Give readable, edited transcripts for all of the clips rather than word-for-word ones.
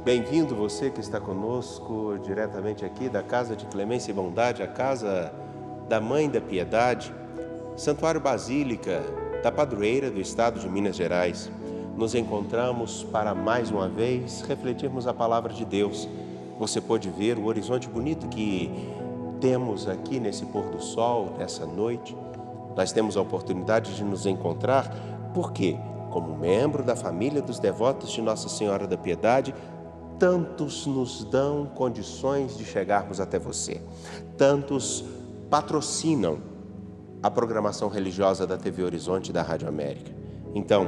Bem-vindo você que está conosco diretamente aqui da Casa de Clemência e Bondade, a Casa da Mãe da Piedade, Santuário Basílica da Padroeira do Estado de Minas Gerais. Nos encontramos para mais uma vez refletirmos a Palavra de Deus. Você pode ver o horizonte bonito que temos aqui nesse pôr do sol, nessa noite. Nós temos a oportunidade de nos encontrar porque, como membro da família dos devotos de Nossa Senhora da Piedade, tantos nos dão condições de chegarmos até você. Tantos patrocinam a programação religiosa da TV Horizonte e da Rádio América. Então,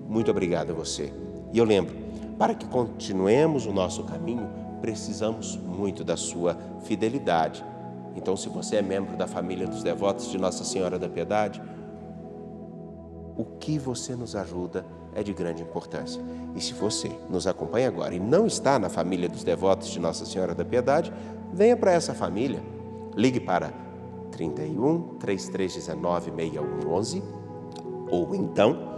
muito obrigado a você. E eu lembro, para que continuemos o nosso caminho, precisamos muito da sua fidelidade. Então, se você é membro da família dos devotos de Nossa Senhora da Piedade, o que você nos ajuda é de grande importância. E se você nos acompanha agora e não está na família dos devotos de Nossa Senhora da Piedade, venha para essa família. Ligue para 31 3319 6111 ou então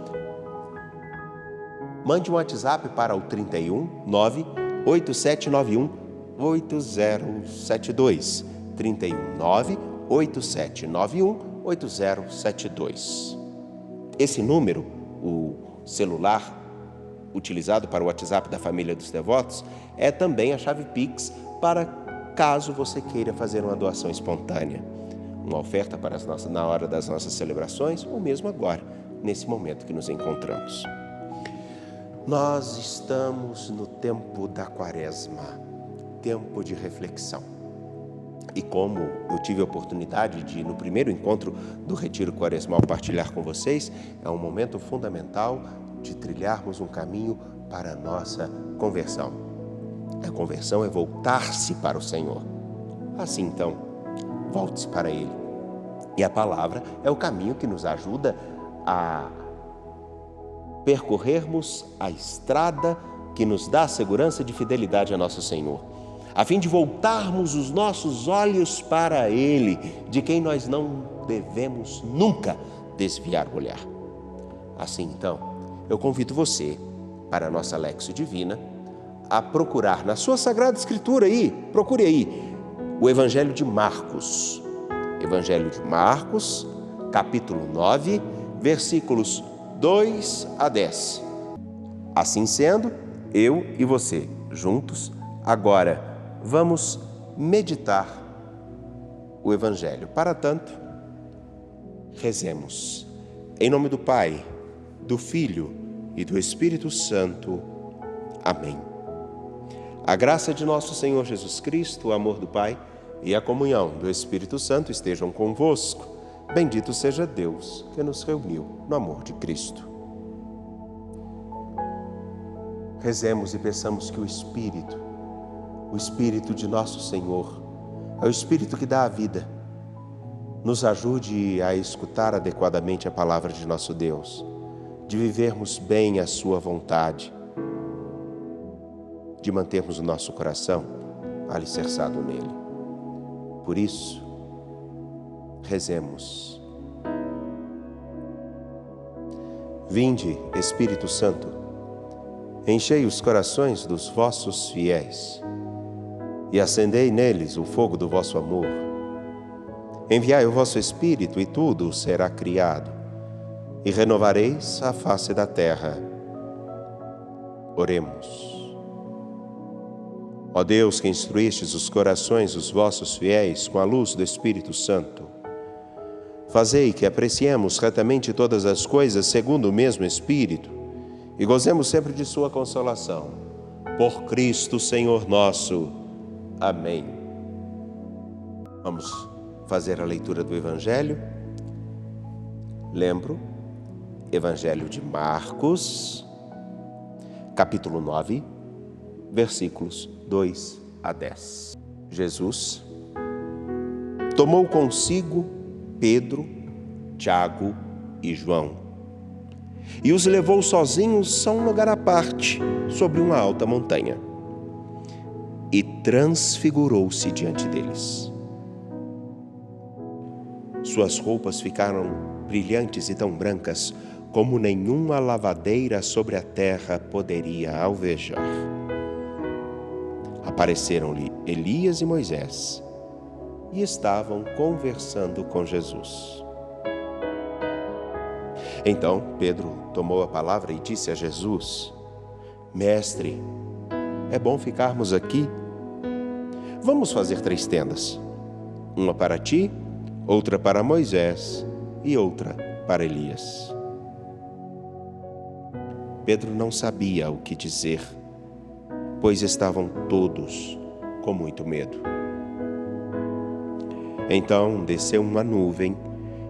mande um WhatsApp para o 31 98791 8072. 31 98791 8072. Esse número, o celular utilizado para o WhatsApp da família dos devotos, é também a chave Pix para caso você queira fazer uma doação espontânea. Uma oferta para na hora das nossas celebrações ou mesmo agora, nesse momento que nos encontramos. Nós estamos no tempo da Quaresma, tempo de reflexão. E como eu tive a oportunidade de, no primeiro encontro do Retiro Quaresmal, partilhar com vocês, é um momento fundamental de trilharmos um caminho para a nossa conversão. A conversão é voltar-se para o Senhor. Assim, então, volte-se para Ele. E a palavra é o caminho que nos ajuda a percorrermos a estrada que nos dá a segurança de fidelidade a nosso Senhor, a fim de voltarmos os nossos olhos para Ele, de quem nós não devemos nunca desviar o olhar. Assim, então, eu convido você, para a nossa Lexio Divina, a procurar na sua Sagrada Escritura procure aí, o Evangelho de Marcos. Evangelho de Marcos, capítulo 9, versículos 2 a 10. Assim sendo, eu e você, juntos, agora vamos meditar o Evangelho. Para tanto, rezemos. Em nome do Pai, do Filho e do Espírito Santo. Amém. A graça de nosso Senhor Jesus Cristo, o amor do Pai e a comunhão do Espírito Santo estejam convosco. Bendito seja Deus que nos reuniu no amor de Cristo. Rezemos e peçamos que o Espírito de nosso Senhor, é o Espírito que dá a vida, nos ajude a escutar adequadamente a palavra de nosso Deus, de vivermos bem a sua vontade, de mantermos o nosso coração alicerçado nele. Por isso, rezemos. Vinde, Espírito Santo, enchei os corações dos vossos fiéis e acendei neles o fogo do vosso amor. Enviai o vosso Espírito e tudo será criado, e renovareis a face da terra. Oremos. Ó Deus, que instruístes os corações dos vossos fiéis com a luz do Espírito Santo, fazei que apreciemos retamente todas as coisas segundo o mesmo Espírito e gozemos sempre de sua consolação. Por Cristo, Senhor nosso. Amém. Vamos fazer a leitura do Evangelho. Lembro, Evangelho de Marcos, capítulo 9, versículos 2 a 10. Jesus tomou consigo Pedro, Tiago e João e os levou sozinhos a um lugar à parte, sobre uma alta montanha. E transfigurou-se diante deles. Suas roupas ficaram brilhantes e tão brancas como nenhuma lavadeira sobre a terra poderia alvejar. Apareceram-lhe Elias e Moisés e estavam conversando com Jesus. Então Pedro tomou a palavra e disse a Jesus: Mestre, é bom ficarmos aqui. Vamos fazer 3 tendas, uma para ti, outra para Moisés e outra para Elias. Pedro não sabia o que dizer, pois estavam todos com muito medo. Então desceu uma nuvem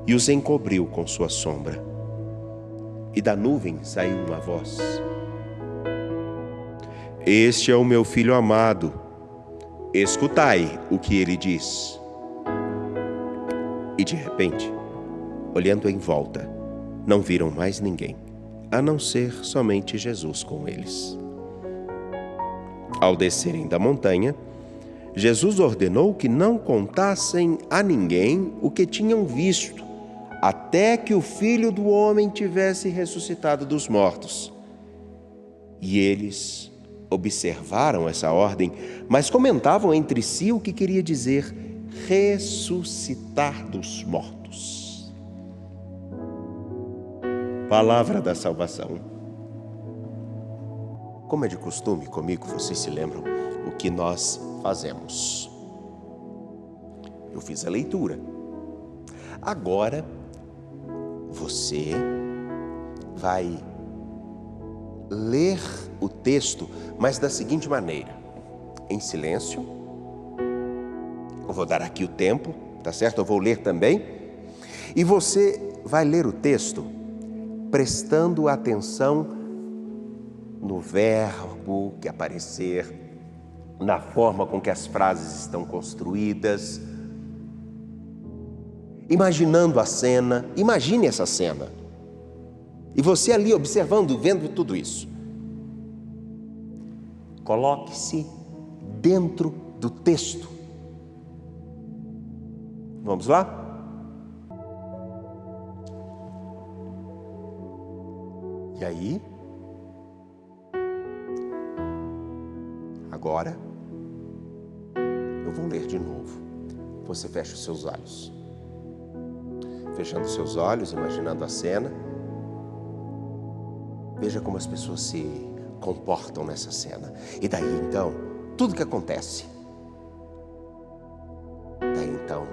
e os encobriu com sua sombra. E da nuvem saiu uma voz: Este é o meu filho amado, escutai o que ele diz. E de repente, olhando em volta, não viram mais ninguém, a não ser somente Jesus com eles. Ao descerem da montanha, Jesus ordenou que não contassem a ninguém o que tinham visto, até que o Filho do Homem tivesse ressuscitado dos mortos. E eles observaram essa ordem, mas comentavam entre si o que queria dizer ressuscitar dos mortos. Palavra da salvação. Como é de costume comigo, vocês se lembram o que nós fazemos. Eu fiz a leitura. Agora, você vai ler o texto, mas da seguinte maneira: em silêncio. Eu vou dar aqui o tempo, tá certo? Eu vou ler também. E você vai ler o texto prestando atenção no verbo que aparecer, na forma com que as frases estão construídas, imaginando a cena. Imagine essa cena. E você ali observando, vendo tudo isso. Coloque-se dentro do texto. Vamos lá? E aí? Agora, eu vou ler de novo. Você fecha os seus olhos. Fechando os seus olhos, imaginando a cena. Veja como as pessoas se comportam nessa cena. E daí então, tudo que acontece. Daí então,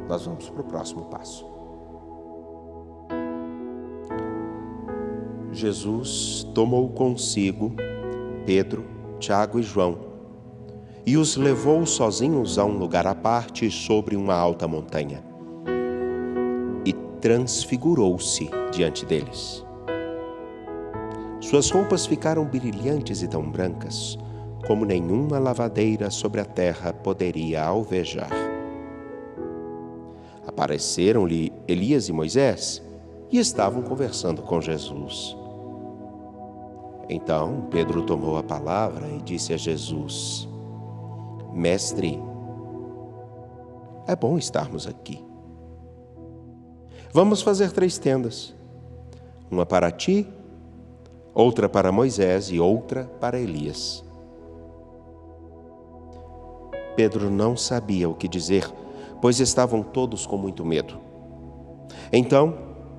nós vamos para o próximo passo. Jesus tomou consigo Pedro, Tiago e João e os levou sozinhos a um lugar à parte sobre uma alta montanha. E transfigurou-se diante deles. Suas roupas ficaram brilhantes e tão brancas, como nenhuma lavadeira sobre a terra poderia alvejar. Apareceram-lhe Elias e Moisés e estavam conversando com Jesus. Então Pedro tomou a palavra e disse a Jesus: Mestre, é bom estarmos aqui. Vamos fazer 3 tendas, uma para ti, outra para Moisés e outra para Elias. Pedro não sabia o que dizer, pois estavam todos com muito medo. Então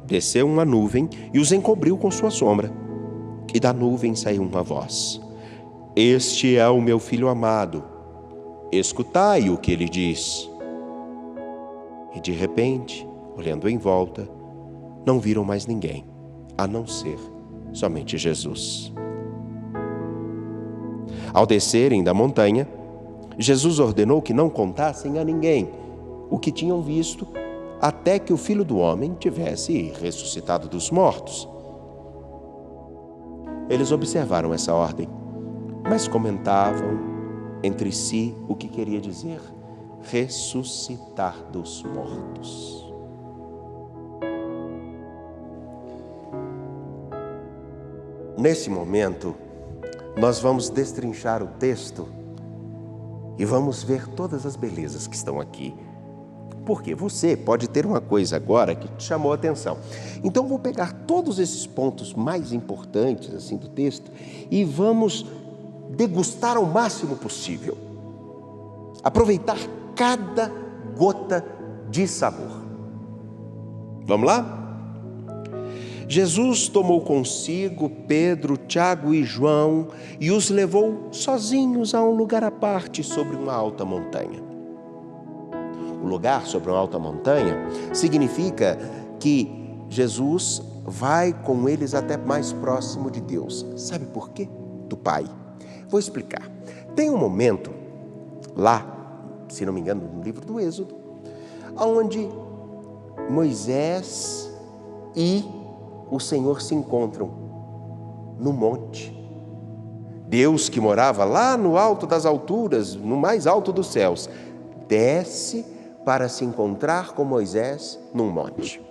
desceu uma nuvem e os encobriu com sua sombra. E da nuvem saiu uma voz: Este é o meu filho amado, escutai o que ele diz. E de repente, olhando em volta, não viram mais ninguém, a não ser somente Jesus. Ao descerem da montanha, Jesus ordenou que não contassem a ninguém o que tinham visto, até que o Filho do Homem tivesse ressuscitado dos mortos. Eles observaram essa ordem, mas comentavam entre si o que queria dizer ressuscitar dos mortos. Nesse momento, nós vamos destrinchar o texto e vamos ver todas as belezas que estão aqui. Porque você pode ter uma coisa agora que te chamou a atenção. Então, vou pegar todos esses pontos mais importantes assim, do texto e vamos degustar ao máximo possível. aproveitar cada gota de sabor. Vamos lá? Jesus tomou consigo Pedro, Tiago e João e os levou sozinhos a um lugar à parte sobre uma alta montanha. O lugar sobre uma alta montanha significa que Jesus vai com eles até mais próximo de Deus. Sabe por quê? Do Pai. Vou explicar. Tem um momento lá, se não me engano, no livro do Êxodo, onde Moisés e o Senhor se encontram no monte. Deus, que morava lá no alto das alturas, no mais alto dos céus, desce para se encontrar com Moisés num monte.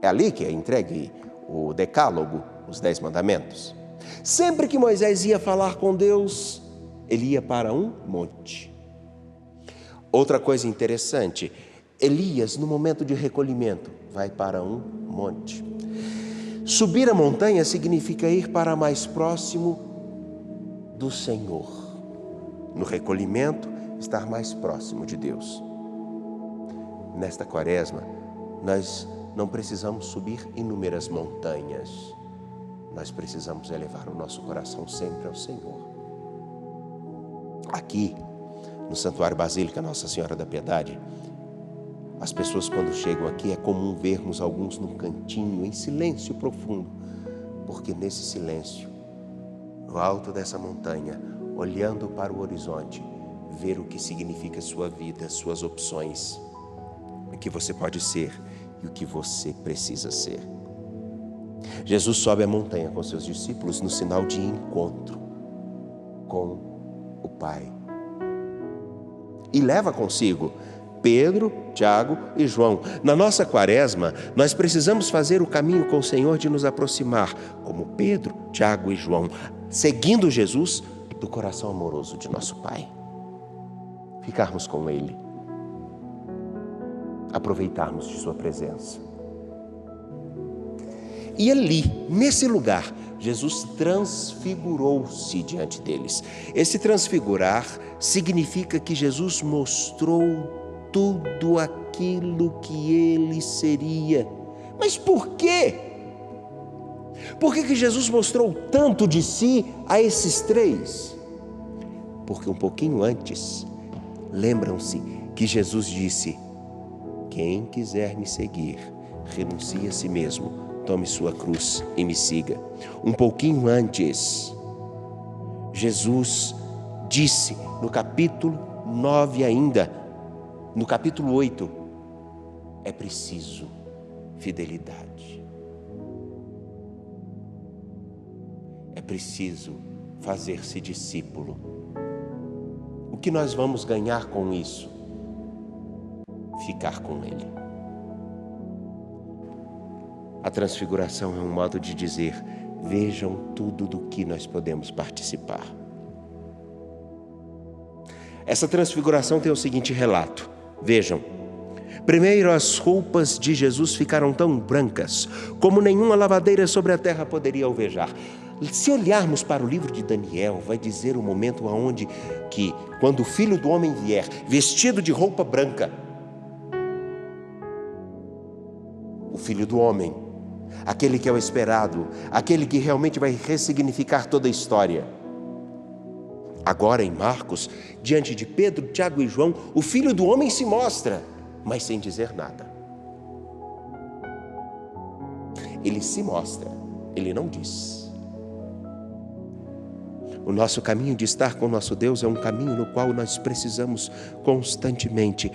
É ali que é entregue o decálogo, os 10 mandamentos. Sempre que Moisés ia falar com Deus, ele ia para um monte. Outra coisa interessante, Elias, no momento de recolhimento, vai para um monte. Subir a montanha significa ir para mais próximo do Senhor. No recolhimento, estar mais próximo de Deus. Nesta quaresma, nós não precisamos subir inúmeras montanhas. Nós precisamos elevar o nosso coração sempre ao Senhor. Aqui, no Santuário Basílica Nossa Senhora da Piedade, as pessoas, quando chegam aqui, é comum vermos alguns num cantinho, em silêncio profundo, porque nesse silêncio, no alto dessa montanha, olhando para o horizonte, ver o que significa sua vida, suas opções, o que você pode ser e o que você precisa ser. Jesus sobe a montanha com seus discípulos no sinal de encontro com o Pai. E leva consigo Pedro, Tiago e João. Na nossa quaresma, nós precisamos fazer o caminho com o Senhor de nos aproximar, como Pedro, Tiago e João, seguindo Jesus do coração amoroso de nosso Pai. Ficarmos com Ele, aproveitarmos de sua presença. E ali, nesse lugar, Jesus transfigurou-se diante deles. Esse transfigurar significa que Jesus mostrou tudo aquilo que ele seria. Mas por quê? Por que Jesus mostrou tanto de si a esses 3? Porque um pouquinho antes, lembram-se que Jesus disse: quem quiser me seguir, renuncie a si mesmo, tome sua cruz e me siga. Um pouquinho antes, Jesus disse no capítulo 9 ainda, no capítulo 8, é preciso fidelidade. É preciso fazer-se discípulo. O que nós vamos ganhar com isso? Ficar com Ele. A transfiguração é um modo de dizer: vejam tudo do que nós podemos participar. Essa transfiguração tem o seguinte relato. Vejam, primeiro as roupas de Jesus ficaram tão brancas como nenhuma lavadeira sobre a terra poderia alvejar. Se olharmos para o livro de Daniel, vai dizer o momento onde que, quando o Filho do Homem vier, vestido de roupa branca, o Filho do Homem, aquele que é o esperado, aquele que realmente vai ressignificar toda a história. Agora em Marcos, diante de Pedro, Tiago e João, o Filho do Homem se mostra, mas sem dizer nada. Ele se mostra, ele não diz. O nosso caminho de estar com o nosso Deus é um caminho no qual nós precisamos constantemente,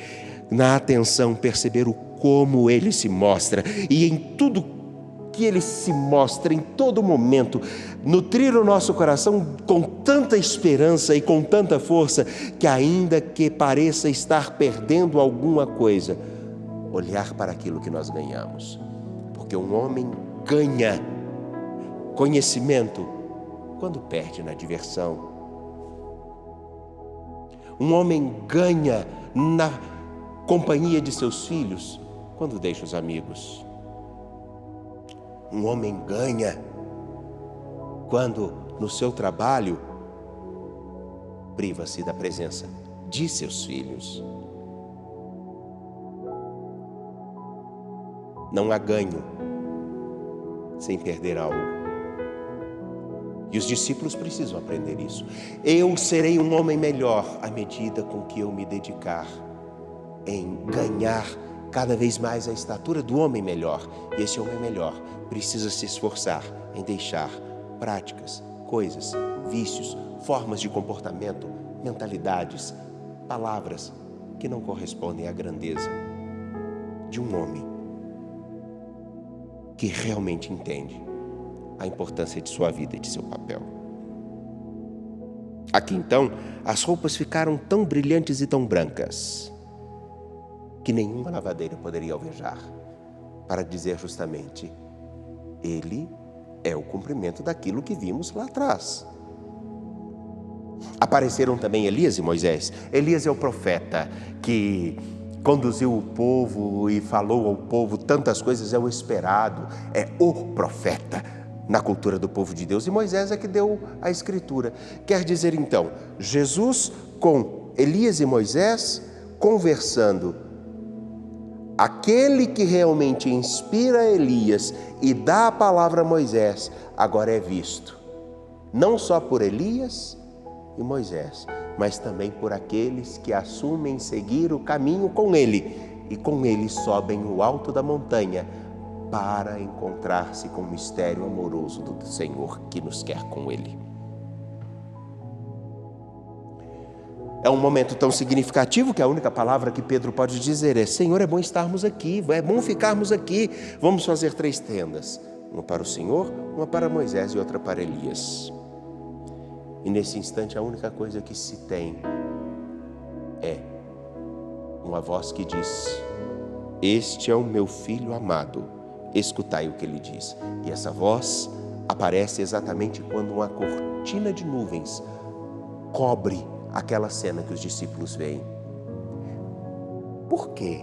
na atenção, perceber o como Ele se mostra, e em tudo que Ele se mostra, em todo momento, nutrir o nosso coração com tanta esperança e com tanta força, que ainda que pareça estar perdendo alguma coisa, olhar para aquilo que nós ganhamos. Porque um homem ganha conhecimento quando perde na diversão. Um homem ganha na companhia de seus filhos quando deixa os amigos. Um homem ganha quando no seu trabalho priva-se da presença de seus filhos. Não há ganho sem perder algo. E os discípulos precisam aprender isso. Eu serei um homem melhor à medida com que eu me dedicar em ganhar cada vez mais a estatura do homem melhor. E esse homem melhor precisa se esforçar em deixar práticas, coisas, vícios, formas de comportamento, mentalidades, palavras que não correspondem à grandeza de um homem que realmente entende a importância de sua vida e de seu papel. Aqui então, as roupas ficaram tão brilhantes e tão brancas que nenhuma lavadeira poderia alvejar, para dizer justamente: ele é o cumprimento daquilo que vimos lá atrás. Apareceram também Elias e Moisés. Elias é o profeta que conduziu o povo e falou ao povo tantas coisas, é o esperado, é o profeta na cultura do povo de Deus. E Moisés é que deu a escritura. Quer dizer então, Jesus com Elias e Moisés conversando. Aquele que realmente inspira Elias e dá a palavra a Moisés, agora é visto, não só por Elias e Moisés, mas também por aqueles que assumem seguir o caminho com ele, e com ele sobem o alto da montanha para encontrar-se com o mistério amoroso do Senhor que nos quer com ele. É um momento tão significativo que a única palavra que Pedro pode dizer é: Senhor, é bom estarmos aqui, é bom ficarmos aqui. Vamos fazer 3 tendas, uma para o Senhor, uma para Moisés e outra para Elias. E nesse instante a única coisa que se tem é uma voz que diz: este é o meu filho amado, escutai o que ele diz. E essa voz aparece exatamente quando uma cortina de nuvens cobre aquela cena que os discípulos veem. Por quê?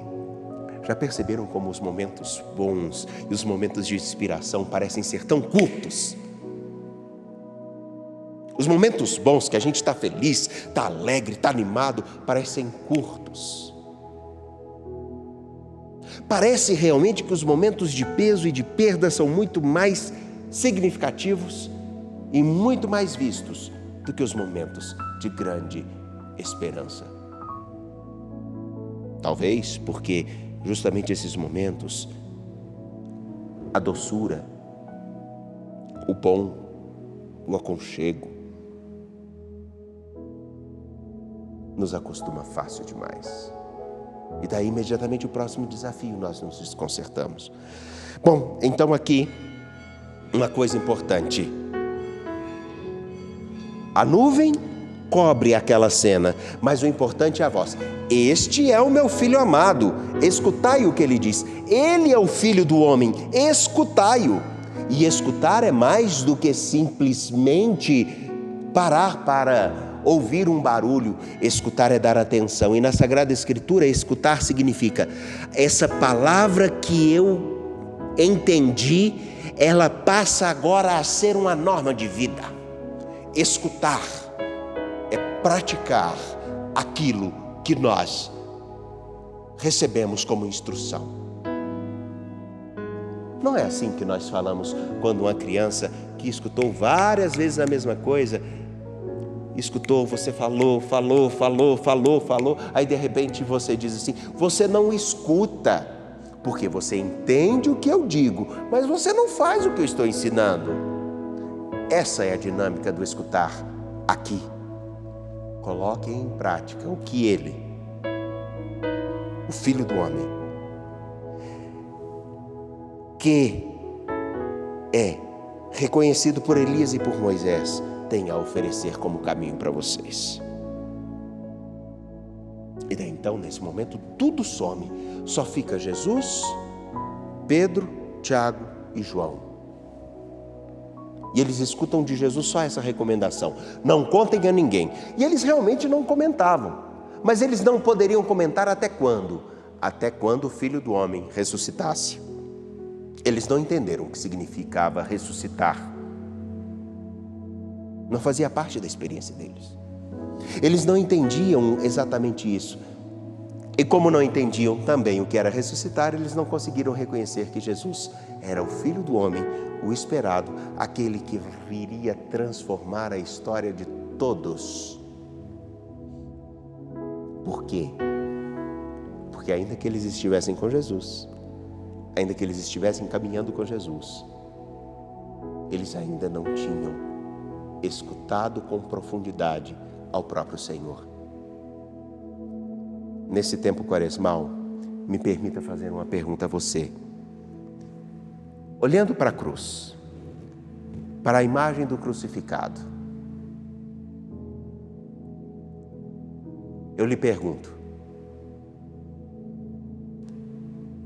Já perceberam como os momentos bons e os momentos de inspiração parecem ser tão curtos? Os momentos bons que a gente está feliz, está alegre, está animado, parecem curtos. Parece realmente que os momentos de peso e de perda são muito mais significativos e muito mais vistos do que os momentos de grande esperança. Talvez porque justamente esses momentos, a doçura, o bom, o aconchego, nos acostuma fácil demais. E daí imediatamente o próximo desafio nós nos desconcertamos. Bom, então aqui uma coisa importante. A nuvem cobre aquela cena, mas o importante é a voz. Este é o meu filho amado, escutai o que ele diz. Ele é o filho do homem, escutai-o. E escutar é mais do que simplesmente parar para ouvir um barulho. Escutar é dar atenção. E na Sagrada Escritura, escutar significa: essa palavra que eu entendi, ela passa agora a ser uma norma de vida. Escutar é praticar aquilo que nós recebemos como instrução. Não é assim que nós falamos quando uma criança que escutou várias vezes a mesma coisa, escutou, você falou, aí de repente você diz assim: você não escuta, porque você entende o que eu digo, mas você não faz o que eu estou ensinando. Essa é a dinâmica do escutar aqui. Coloque em prática o que ele, o Filho do Homem, que é reconhecido por Elias e por Moisés, tem a oferecer como caminho para vocês. E daí então, nesse momento, tudo some. Só fica Jesus, Pedro, Tiago e João. E eles escutam de Jesus só essa recomendação: não contem a ninguém. E eles realmente não comentavam. Mas eles não poderiam comentar até quando? Até quando o Filho do Homem ressuscitasse. Eles não entenderam o que significava ressuscitar. Não fazia parte da experiência deles. Eles não entendiam exatamente isso. E como não entendiam também o que era ressuscitar, eles não conseguiram reconhecer que Jesus era o Filho do Homem, o esperado, aquele que viria transformar a história de todos. Por quê? Porque ainda que eles estivessem com Jesus, ainda que eles estivessem caminhando com Jesus, eles ainda não tinham escutado com profundidade ao próprio Senhor. Nesse tempo quaresmal, me permita fazer uma pergunta a você. Olhando para a cruz, para a imagem do crucificado, eu lhe pergunto,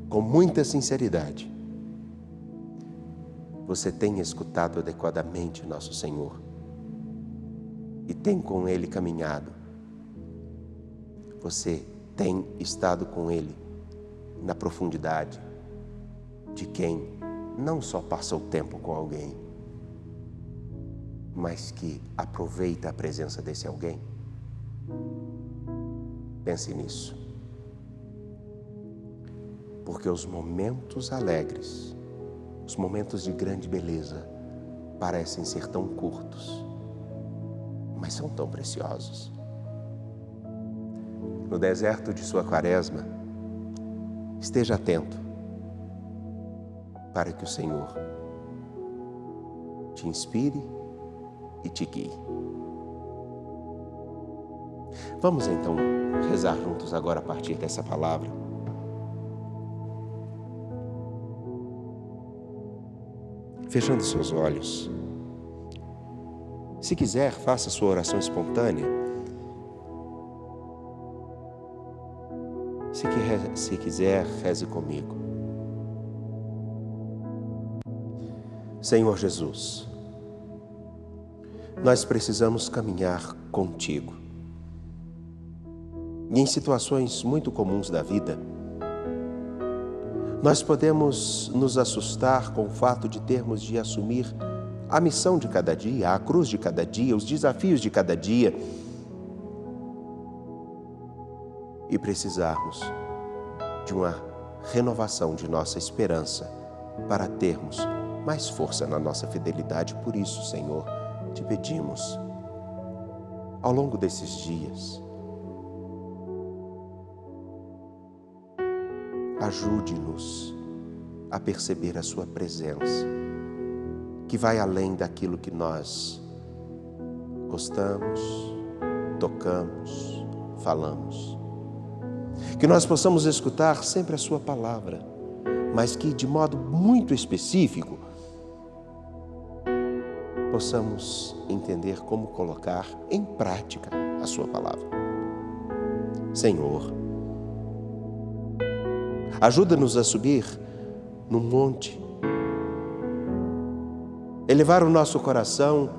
com muita sinceridade, você tem escutado adequadamente nosso Senhor e tem com Ele caminhado? Você tem estado com Ele na profundidade de quem não só passa o tempo com alguém, mas que aproveita a presença desse alguém? Pense nisso. Porque os momentos alegres, os momentos de grande beleza, parecem ser tão curtos, mas são tão preciosos. No deserto de sua quaresma, esteja atento para que o Senhor te inspire e te guie. Vamos então rezar juntos agora a partir dessa palavra. Fechando seus olhos. Se quiser, faça sua oração espontânea. Se quiser, reze comigo. Senhor Jesus, nós precisamos caminhar contigo. E em situações muito comuns da vida, nós podemos nos assustar com o fato de termos de assumir a missão de cada dia, a cruz de cada dia, os desafios de cada dia, e precisarmos de uma renovação de nossa esperança para termos mais força na nossa fidelidade. Por isso, Senhor, te pedimos, ao longo desses dias, ajude-nos a perceber a sua presença, que vai além daquilo que nós gostamos, tocamos, falamos. Que nós possamos escutar sempre a sua palavra, mas que de modo muito específico possamos entender como colocar em prática a sua palavra. Senhor, ajuda-nos a subir no monte, elevar o nosso coração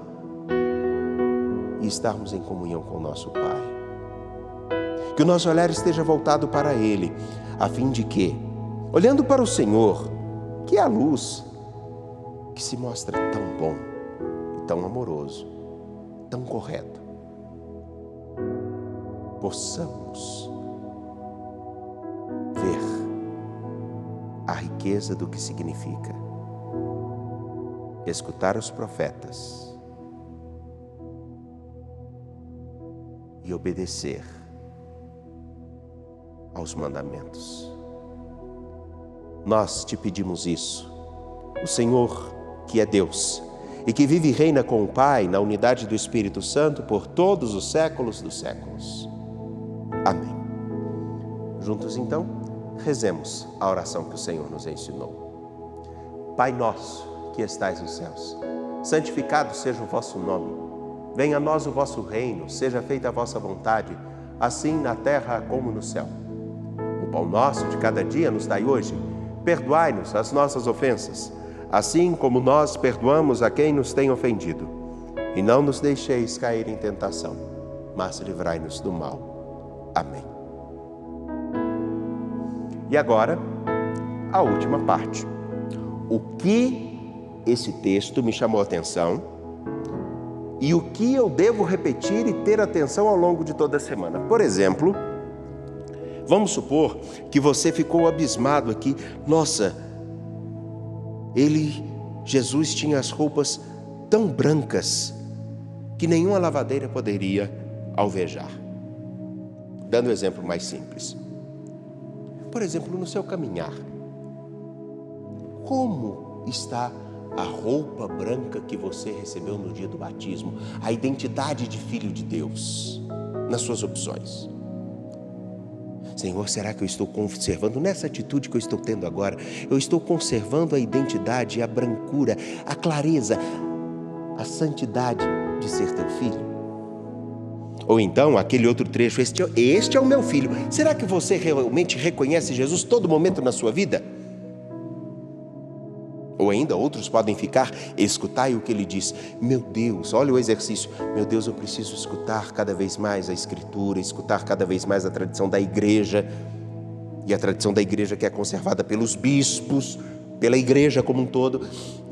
e estarmos em comunhão com o nosso Pai. Que o nosso olhar esteja voltado para Ele, a fim de que, olhando para o Senhor, que é a luz, que se mostra tão bom, e tão amoroso, tão correto, possamos ver a riqueza do que significa escutar os profetas e obedecer aos mandamentos. Nós te pedimos isso. O Senhor, que é Deus e que vive e reina com o Pai na unidade do Espírito Santo por todos os séculos dos séculos. Amém. Juntos então, rezemos a oração que o Senhor nos ensinou. Pai nosso, que estais nos céus, santificado seja o vosso nome. Venha a nós o vosso reino, seja feita a vossa vontade, assim na terra como no céu. O pão nosso de cada dia nos dai hoje. Perdoai-nos as nossas ofensas, assim como nós perdoamos a quem nos tem ofendido. E não nos deixeis cair em tentação, mas livrai-nos do mal. Amém. E agora, a última parte. O que esse texto me chamou a atenção e o que eu devo repetir e ter atenção ao longo de toda a semana. Por exemplo, vamos supor que você ficou abismado aqui. Nossa, Jesus tinha as roupas tão brancas que nenhuma lavadeira poderia alvejar. Dando um exemplo mais simples. Por exemplo, no seu caminhar, como está a roupa branca que você recebeu no dia do batismo, a identidade de filho de Deus, nas suas opções? Senhor, será que eu estou conservando, nessa atitude que eu estou tendo agora, eu estou conservando a identidade, a brancura, a clareza, a santidade de ser teu filho? Ou então, aquele outro trecho, este é o meu filho. Será que você realmente reconhece Jesus todo momento na sua vida? Ou ainda, outros podem escutai o que ele diz. Meu Deus, olha o exercício. Meu Deus, eu preciso escutar cada vez mais a Escritura, escutar cada vez mais a tradição da igreja. E a tradição da igreja que é conservada pelos bispos, pela igreja como um todo.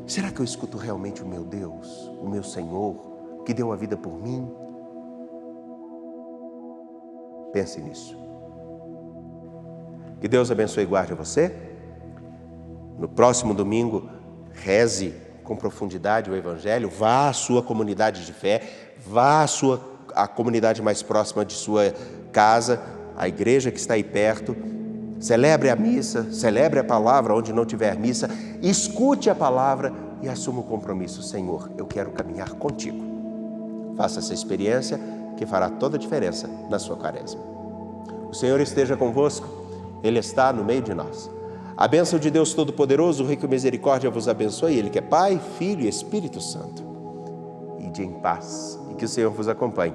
Será que eu escuto realmente o meu Deus, o meu Senhor, que deu a vida por mim? Pense nisso. Que Deus abençoe e guarde você. No próximo domingo, reze com profundidade o Evangelho, vá à sua comunidade de fé, vá à comunidade mais próxima de sua casa, a igreja que está aí perto, celebre a missa, celebre a palavra onde não tiver missa, escute a palavra e assuma o compromisso. Senhor, eu quero caminhar contigo. Faça essa experiência que fará toda a diferença na sua quaresma. O Senhor esteja convosco, Ele está no meio de nós. A bênção de Deus Todo-Poderoso, o rico em misericórdia, vos abençoe. Ele que é Pai, Filho e Espírito Santo. Ide em paz e que o Senhor vos acompanhe.